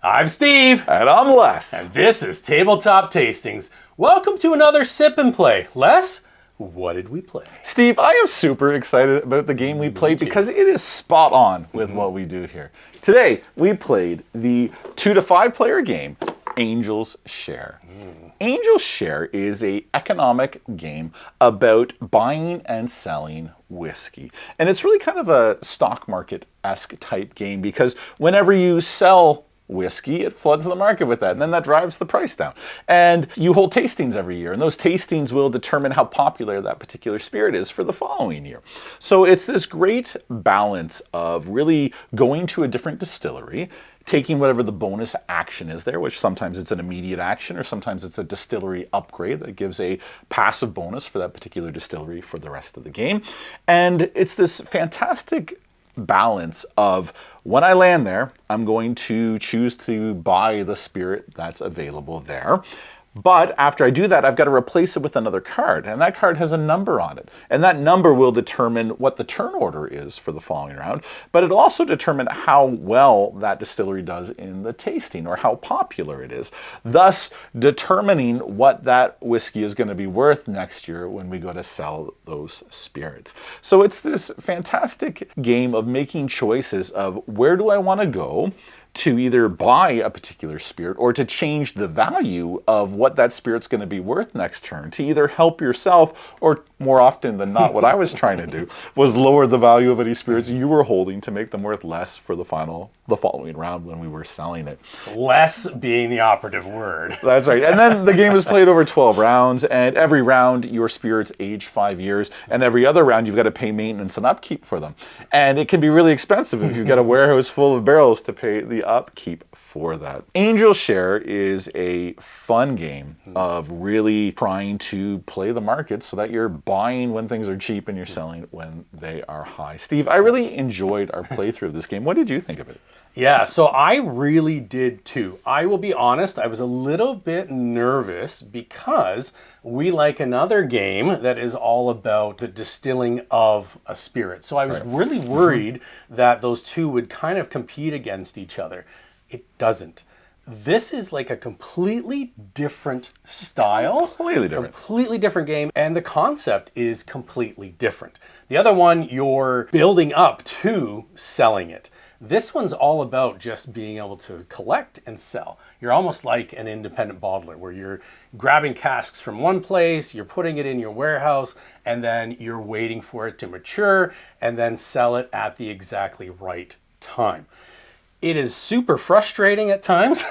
I'm Steve. And I'm Les. And this is Tabletop Tastings. Welcome to another Sip and Play. Les, what did we play? Steve, I am super excited about the game we played because it is spot on with what we do here. Today, we played the 2 to 5 player game, Angel's Share. Angel's Share is an economic game about buying and selling whiskey. And it's really kind of a stock market-esque type game because whenever you sell whiskey, it floods the market with that, and then that drives the price down. And you hold tastings every year, and those tastings will determine how popular that particular spirit is for the following year. So it's this great balance of really going to a different distillery, taking whatever the bonus action is there, which sometimes it's an immediate action or sometimes it's a distillery upgrade that gives a passive bonus for that particular distillery for the rest of the game. And it's this fantastic balance of when I land there, I'm going to choose to buy the spirit that's available there. But after I do that, I've got to replace it with another card, and that card has a number on it. And that number will determine what the turn order is for the following round, but it'll also determine how well that distillery does in the tasting or how popular it is, thus determining what that whiskey is going to be worth next year when we go to sell those spirits. So it's this fantastic game of making choices of where do I want to go to either buy a particular spirit or to change the value of what that spirit's going to be worth next turn, to either help yourself or, more often than not, what I was trying to do was lower the value of any spirits you were holding to make them worth less for the following round when we were selling it. Less being the operative word. That's right. And then the game is played over 12 rounds, and every round your spirits age 5 years, and every other round you've got to pay maintenance and upkeep for them. And it can be really expensive if you've got a warehouse full of barrels to pay the upkeep for that. Angel's Share is a fun game of really trying to play the market so that you're buying when things are cheap and you're selling when they are high. Steve, I really enjoyed our playthrough of this game. What did you think of it? Yeah, so I really did too. I will be honest, I was a little bit nervous because we like another game that is all about the distilling of a spirit. So I was really worried that those two would kind of compete against each other. It doesn't. This is like a completely different style. Completely different game, and the concept is completely different. The other one, you're building up to selling it. This one's all about just being able to collect and sell. You're almost like an independent bottler where you're grabbing casks from one place, you're putting it in your warehouse, and then you're waiting for it to mature and then sell it at the exactly right time. It is super frustrating at times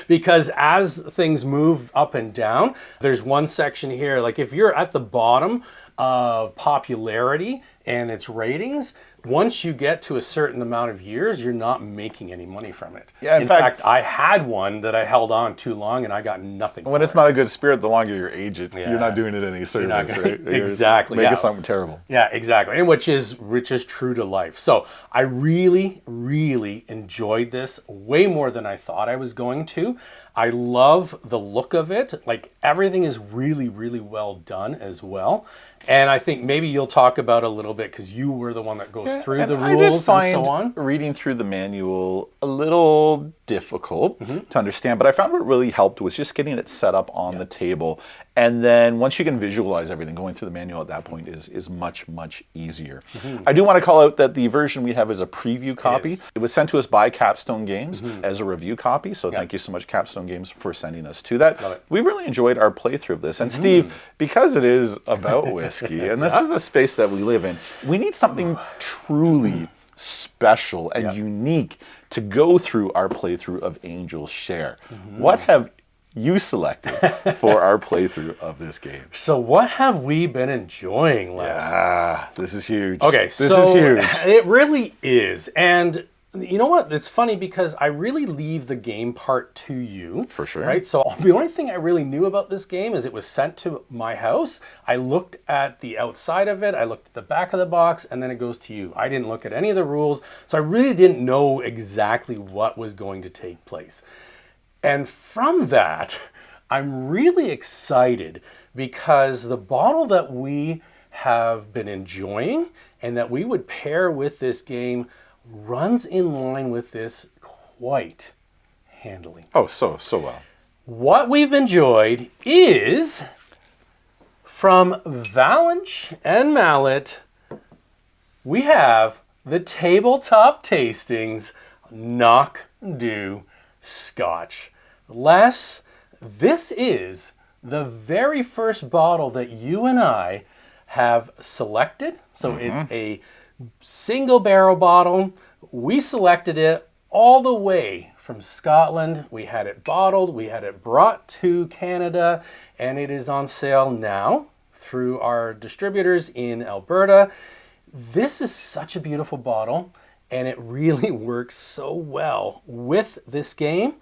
because as things move up and down, there's one section here, like if you're at the bottom of popularity and its ratings, once you get to a certain amount of years, you're not making any money from it. Yeah, in fact, I had one that I held on too long and I got nothing when it's not a good spirit, the longer you age it, you're not doing it any service, right? Exactly. Making something terrible. Yeah, exactly. And which is true to life. So I really, really enjoyed this way more than I thought I was going to. I love the look of it. Like everything is really, really well done as well. And I think maybe you'll talk about a little bit because you were the one that goes through the rules and so on. Reading through the manual a little difficult to understand, but I found what really helped was just getting it set up on the table. And then once you can visualize everything, going through the manual at that point is much, much easier. I do want to call out that the version we have is a preview copy. It was sent to us by Capstone Games as a review copy, so thank you so much, Capstone Games, for sending us to that. We've really enjoyed our playthrough of this. And Steve, because it is about whiskey, and this is the space that we live in, we need something truly special and unique to go through our playthrough of Angel's Share. What have you selected for our playthrough of this game? So what have we been enjoying, Les? Yeah, this is huge. Okay, this is huge. It really is. And you know what? It's funny because I really leave the game part to you. For sure. Right? So the only thing I really knew about this game is it was sent to my house. I looked at the outside of it, I looked at the back of the box, and then it goes to you. I didn't look at any of the rules, so I really didn't know exactly what was going to take place. And from that, I'm really excited because the bottle that we have been enjoying and that we would pair with this game runs in line with this quite handily. Oh, so well. What we've enjoyed is from Valinch and Mallet, we have the Tabletop Tastings Knockdu Scotch. Les, this is the very first bottle that you and I have selected. So it's a single barrel bottle. We selected it all the way from Scotland. We had it bottled, we had it brought to Canada, and it is on sale now through our distributors in Alberta. This is such a beautiful bottle, and it really works so well with this game.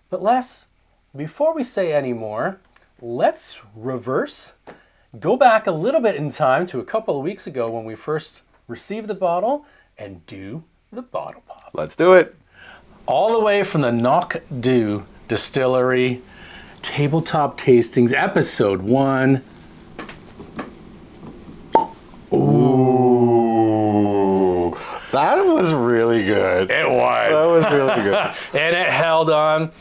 But Les, before we say any more, let's reverse, go back a little bit in time to a couple of weeks ago when we first received the bottle and do the bottle pop. Let's do it. All the way from the Knockdu Distillery, Tabletop Tastings, Episode 1. Ooh, that was really good. It was. That was really good. And it held on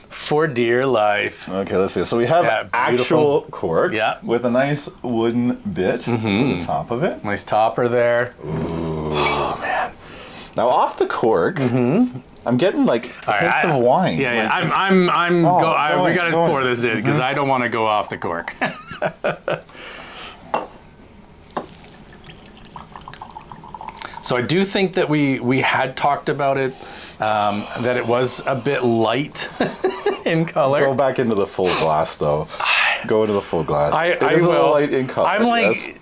for dear life. Okay, let's see. So we have actual cork with a nice wooden bit on the top of it. Nice topper there. Ooh. Oh, man. Now off the cork, I'm getting like hints of wine. Yeah, like we gotta pour this in because I don't want to go off the cork. So I do think that we had talked about it, that it was a bit light in color. Go back into the full glass though. Go into the full glass. It is will. a little light in color. I'm like,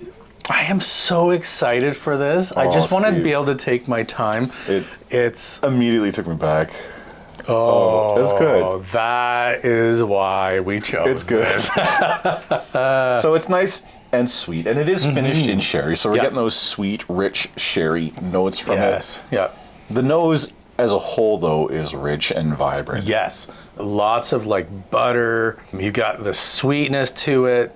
I am so excited for this. I just want to be able to take my time. It's immediately took me back. Oh, it's good. That is why we chose It's good. this. So it's nice and sweet, and it is finished in sherry, so we're getting those sweet, rich sherry notes from it. Yeah. The nose as a whole, though, is rich and vibrant. Yes. Lots of like butter. You got the sweetness to it.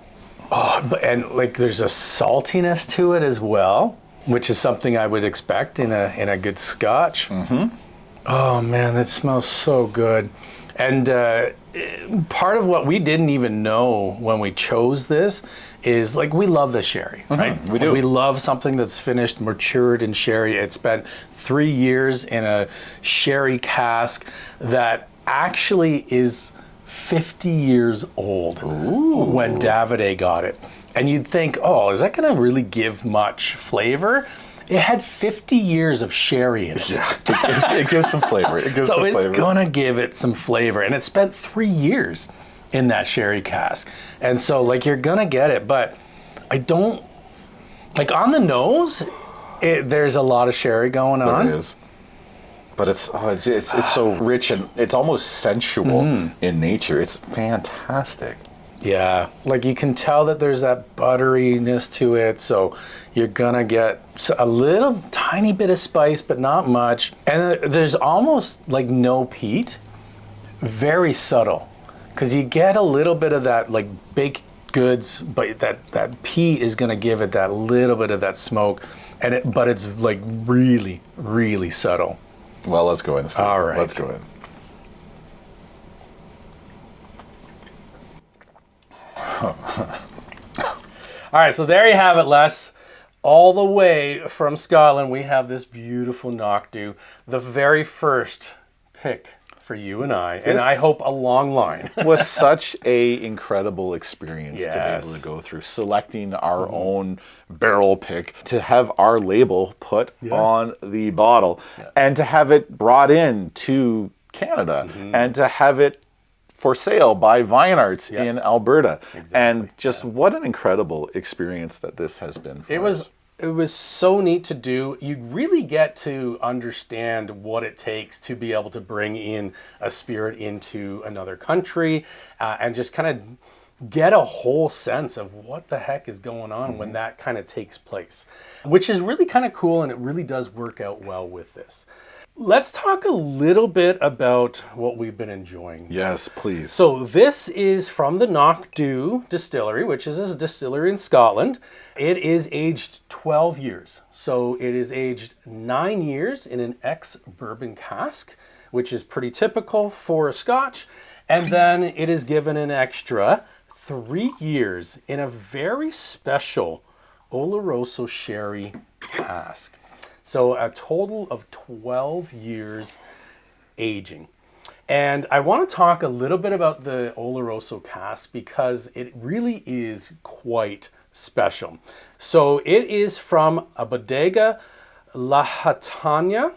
Oh, and like there's a saltiness to it as well, which is something I would expect in a good Scotch. Oh man, that smells so good. And part of what we didn't even know when we chose this is like we love the sherry, right? We do. We love something that's finished, matured in sherry. It spent 3 years in a sherry cask that actually is 50 years old when Davide got it. And you'd think, oh, is that going to really give much flavor? It had 50 years of sherry in it. Yeah, it gives some flavor. It's going to give it some flavor. And it spent 3 years in that sherry cask. And so, like, you're going to get it. But I don't, like, on the nose, there's a lot of sherry going on. There is. But it's so rich and it's almost sensual in nature. It's fantastic. Yeah, like you can tell that there's that butteriness to it, so you're gonna get a little tiny bit of spice, but not much. And there's almost like no peat, very subtle, because you get a little bit of that like baked goods, but that peat is gonna give it that little bit of that smoke, but it's like really, really subtle. Well, let's go in. All right. Let's go in. All right, so there you have it, Les. All the way from Scotland, we have this beautiful Knockdu, the very first pick for you and and I hope a long line. Was such a incredible experience to be able to go through, selecting our own barrel pick, to have our label put on the bottle, and to have it brought in to Canada, and to have it for sale by Vine Arts in Alberta. Exactly. And just what an incredible experience that this has been for us. It was so neat to do. You really get to understand what it takes to be able to bring in a spirit into another country and just kind of get a whole sense of what the heck is going on when that kind of takes place, which is really kind of cool, and it really does work out well with this. Let's talk a little bit about what we've been enjoying. Yes, please. So this is from the Knockdu Distillery, which is a distillery in Scotland. It is aged 12 years. So it is aged 9 years in an ex-bourbon cask which is pretty typical for a Scotch. And then it is given an extra 3 years in a very special Oloroso sherry cask. So a total of 12 years aging. And I want to talk a little bit about the Oloroso cask because it really is quite special. So it is from a bodega La Hatania,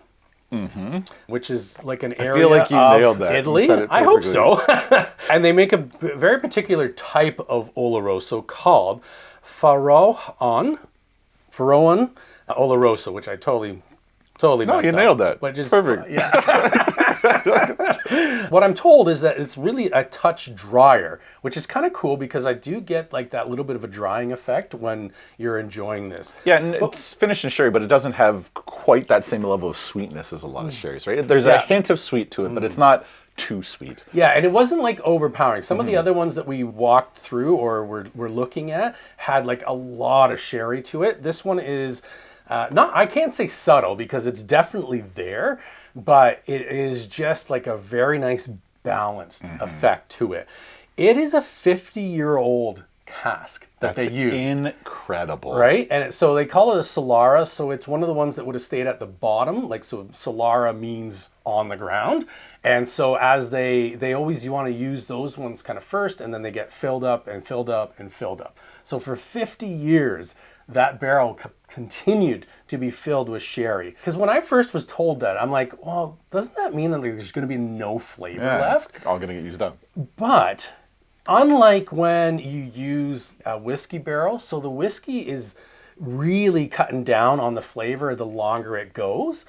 which is like an area feel like you of nailed that. Italy. You said it I hope perfectly. so. And they make a very particular type of Oloroso called Faroan Oloroso, which I totally No, messed you up. nailed that. But just, Perfect. What I'm told is that it's really a touch drier, which is kind of cool because I do get like that little bit of a drying effect when you're enjoying this. Yeah, and it's finished in sherry, but it doesn't have quite that same level of sweetness as a lot of sherries, right? There's a hint of sweet to it, but it's not too sweet. Yeah, and it wasn't like overpowering. Some of the other ones that we walked through or were looking at had like a lot of sherry to it. This one is I can't say subtle because it's definitely there, but it is just like a very nice balanced effect to it. It is a 50-year-old cask that they used. Incredible. Right? And so they call it a Solara, so it's one of the ones that would have stayed at the bottom. Like, so Solara means on the ground. And so as they always, you want to use those ones kind of first, and then they get filled up and filled up and filled up. So for 50 years, that barrel continued to be filled with sherry. Because when I first was told that, I'm like, well, doesn't that mean that there's going to be no flavor left? It's all going to get used up. But unlike when you use a whiskey barrel, so the whiskey is really cutting down on the flavor the longer it goes.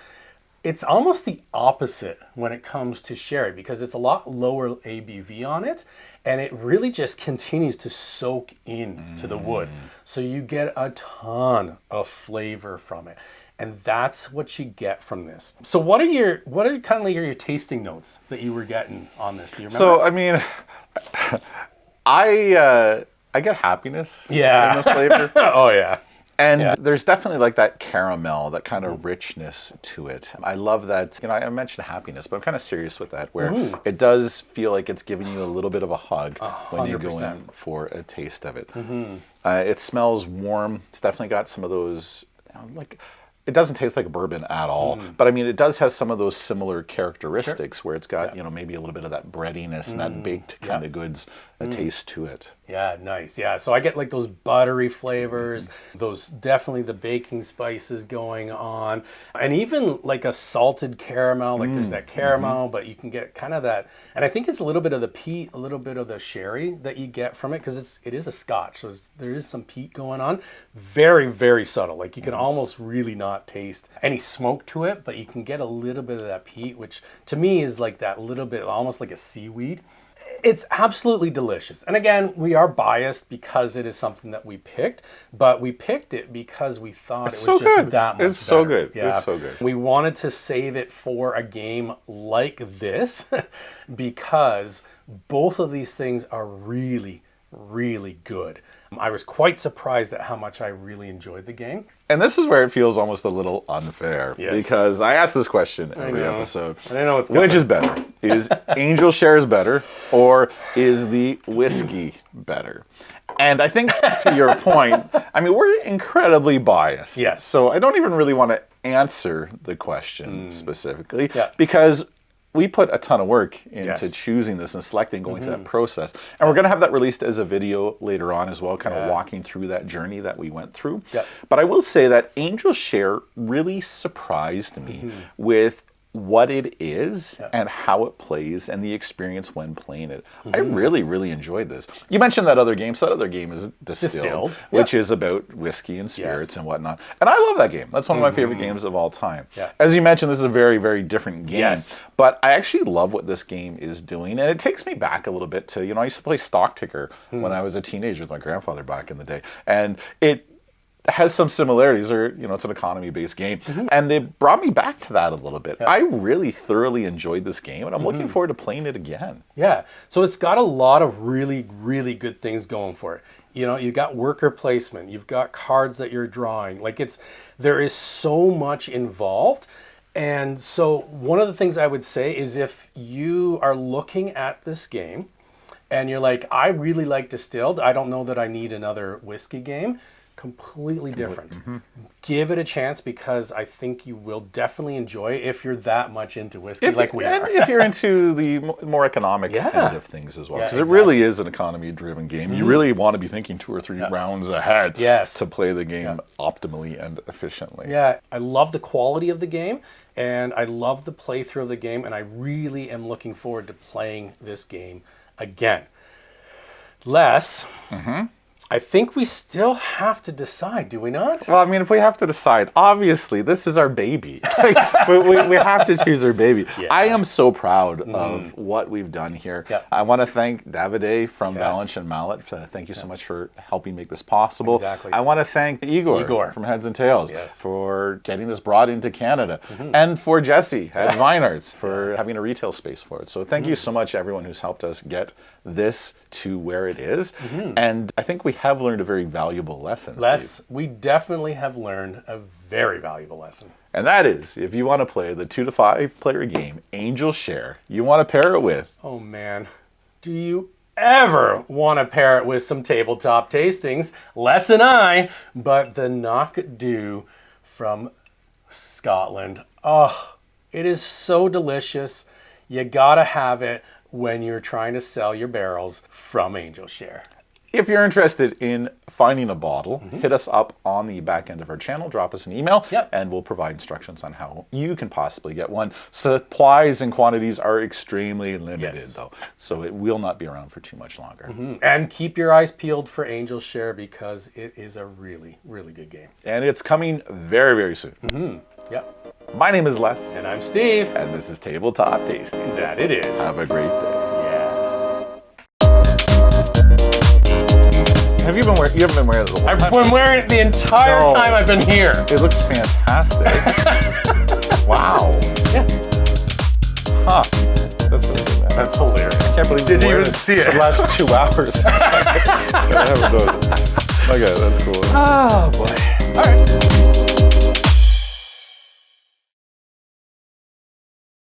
It's almost the opposite when it comes to sherry because it's a lot lower ABV on it and it really just continues to soak into the wood. So you get a ton of flavor from it. And that's what you get from this. So what are kind of like your tasting notes that you were getting on this? Do you remember? So, I mean, I get happiness in the flavor. Oh, yeah. And there's definitely like that caramel, that kind of richness to it. I love that, I mentioned happiness, but I'm kind of serious with that, where it does feel like it's giving you a little bit of a hug when you go in for a taste of it. It smells warm. It's definitely got some of those, it doesn't taste like a bourbon at all, but I mean, it does have some of those similar characteristics where it's got, maybe a little bit of that breadiness and that baked kind of goods, a taste to it. Yeah, nice. Yeah, so I get like those buttery flavors, those definitely the baking spices going on, and even like a salted caramel, like there's that caramel, but you can get kind of that, and I think it's a little bit of the peat, a little bit of the sherry that you get from it, because it is a Scotch, so there is some peat going on. Very, very subtle. Like you can almost really not taste any smoke to it, but you can get a little bit of that peat, which to me is like that little bit, almost like a seaweed. It's absolutely delicious. And again, we are biased because it is something that we picked, but we picked it because we thought it was just that much It's so good. Yeah. It's so good. We wanted to save it for a game like this because both of these things are really, really good. I was quite surprised at how much I really enjoyed the game. And this is where it feels almost a little unfair because I ask this question every episode. I know it's which is better? Is Angel Shares better or is the whiskey better? And I think to your point, I mean, we're incredibly biased. Yes. So I don't even really want to answer the question specifically because we put a ton of work into choosing this and selecting, going through that process. And we're going to have that released as a video later on as well, kind of walking through that journey that we went through. But I will say that Angel Share really surprised me with what it is and how it plays and the experience when playing it. I really, really enjoyed this. You mentioned that other game. So that other game is Distilled. Which is about whiskey and spirits and whatnot. And I love that game. That's one of my favorite games of all time. As you mentioned, this is a very, very different game. But I actually love what this game is doing. And it takes me back a little bit to, I used to play Stock Ticker when I was a teenager with my grandfather back in the day. And it has some similarities, or it's an economy-based game, and it brought me back to that a little bit. I really thoroughly enjoyed this game, and I'm looking forward to playing it again. Yeah, so it's got a lot of really, really good things going for it. You've got worker placement, you've got cards that you're drawing. Like there is so much involved. And so one of the things I would say is if you are looking at this game and you're like, I really like distilled, I don't know that I need another whiskey game, completely different. Give it a chance because I think you will definitely enjoy it if you're that much into whiskey like we are. If you're into the more economic end of things as well. Because it really is an economy-driven game. You really want to be thinking 2 or 3 rounds ahead to play the game optimally and efficiently. Yeah, I love the quality of the game, and I love the playthrough of the game, and I really am looking forward to playing this game again. Les, I think we still have to decide, do we not? Well, I mean, if we have to decide, obviously, this is our baby. we have to choose our baby. Yeah. I am so proud of what we've done here. Yep. I want to thank Davide from Valinch Mallet. Thank you so much for helping make this possible. Exactly. I want to thank Igor from Heads and Tails for getting this brought into Canada. And for Jesse at Vinards for having a retail space for it. So thank you so much, everyone who's helped us get this to where it is. And I think we have learned a very valuable lesson, Steve. We definitely have learned a very valuable lesson. And that is, if you want to play the 2 to 5 player game, Angel's Share, you want to pair it with... Oh man, do you ever want to pair it with some tabletop tastings? Les and I, but the Knockdu from Scotland. Oh, it is so delicious. You gotta have it when you're trying to sell your barrels from Angel's Share. If you're interested in finding a bottle, hit us up on the back end of our channel, drop us an email, and we'll provide instructions on how you can possibly get one. Supplies and quantities are extremely limited, though, so it will not be around for too much longer. And keep your eyes peeled for Angel's Share because it is a really, really good game. And it's coming very, very soon. My name is Les. And I'm Steve. And this is Tabletop Tastings. That it is. Have a great day. Have you been wearing? You haven't been wearing it the whole time. I've been wearing it the entire time I've been here. It looks fantastic. Wow. Yeah. Huh. That's really good, man. That's hilarious. I can't believe you didn't even see it. The last 2 hours. I haven't done it. Okay, that's cool. Oh boy. All right.